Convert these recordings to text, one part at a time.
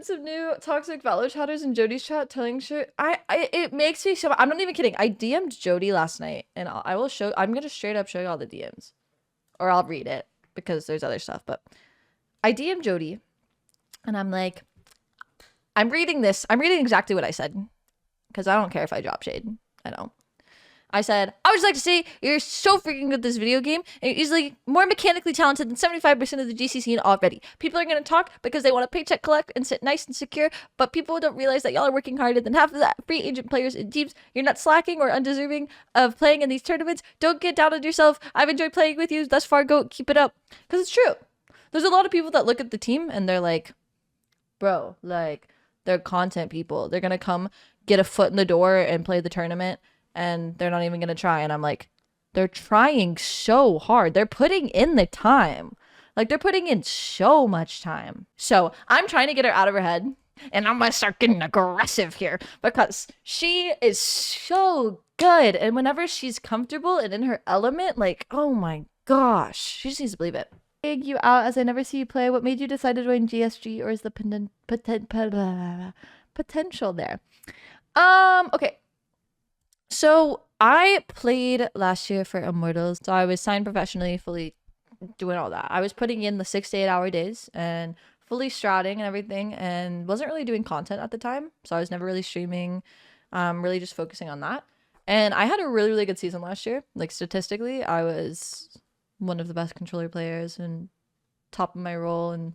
been some new toxic Valor chatters in Jody's chat telling shit. It makes me so. I'm not even kidding. I DM'd Jody last night, and I will show. I'm gonna straight up show you all the DMs, or I'll read it because there's other stuff. But I DM'd Jody, and I'm like, I'm reading this. I'm reading exactly what I said, because I don't care if I drop shade. I don't. I said, I would just like to say you're so freaking good at this video game, and you're easily more mechanically talented than 75% of the GC scene already. People are going to talk because they want to paycheck collect and sit nice and secure, but people don't realize that y'all are working harder than half of the free agent players in teams. You're not slacking or undeserving of playing in these tournaments. Don't get down on yourself. I've enjoyed playing with you thus far. Go keep it up. Because it's true. There's a lot of people that look at the team and they're like, bro, like, they're content people. They're going to come get a foot in the door and play the tournament, and they're not even gonna try. And I'm like, they're trying so hard. They're putting in the time. Like, they're putting in so much time. So I'm trying to get her out of her head, and I'm gonna start getting aggressive here because she is so good. And whenever she's comfortable and in her element, like, oh my gosh, she just needs to believe it. Big you out as I never see you play. What made you decide to join DSG, or is the potential there? Okay. So I played last year for Immortals. So I was signed professionally, fully doing all that. I was putting in the 6 to 8 hour days and fully strouting and everything, and wasn't really doing content at the time. So I was never really streaming, really just focusing on that. And I had a really, really good season last year. Like, statistically, I was one of the best controller players and top of my role, and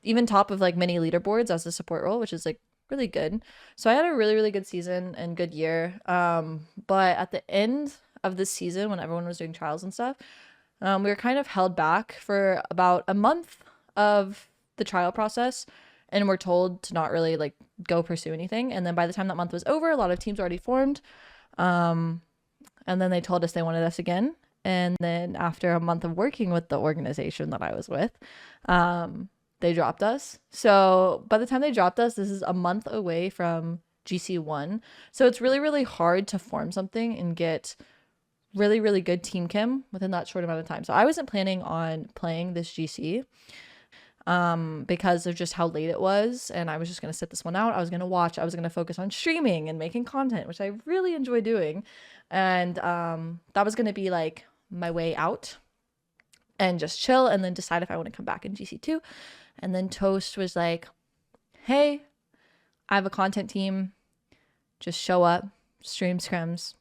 even top of like many leaderboards as a support role, which is like really good. So I had a really, really good season and good year. But at the end of the season, when everyone was doing trials and stuff, we were kind of held back for about a month of the trial process, and we're told to not really like go pursue anything. And then by the time that month was over, a lot of teams already formed. And then they told us they wanted us again. And then after a month of working with the organization that I was with, they dropped us. So by the time they dropped us, this is a month away from GC1. So it's really, really hard to form something and get really, really good team chem within that short amount of time. So I wasn't planning on playing this GC because of just how late it was. And I was just going to sit this one out. I was going to watch. I was going to focus on streaming and making content, which I really enjoy doing. And that was going to be like my way out and just chill and then decide if I want to come back in GC2. And then Toast was like, hey, I have a content team. Just show up, stream scrims,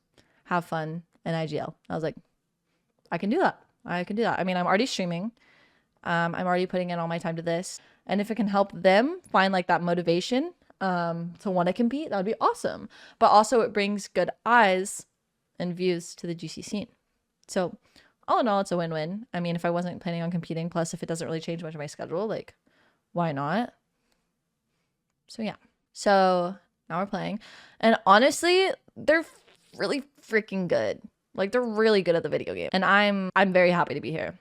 have fun, and IGL. I was like, I can do that. I can do that. I mean, I'm already streaming. I'm already putting in all my time to this. And if it can help them find like that motivation to want to compete, that would be awesome. But also it brings good eyes and views to the GC scene. So all in all, it's a win-win. I mean, if I wasn't planning on competing, plus if it doesn't really change much of my schedule, like, why not? So yeah. So now we're playing. And honestly, they're really freaking good. Like, they're really good at the video game. And I'm very happy to be here.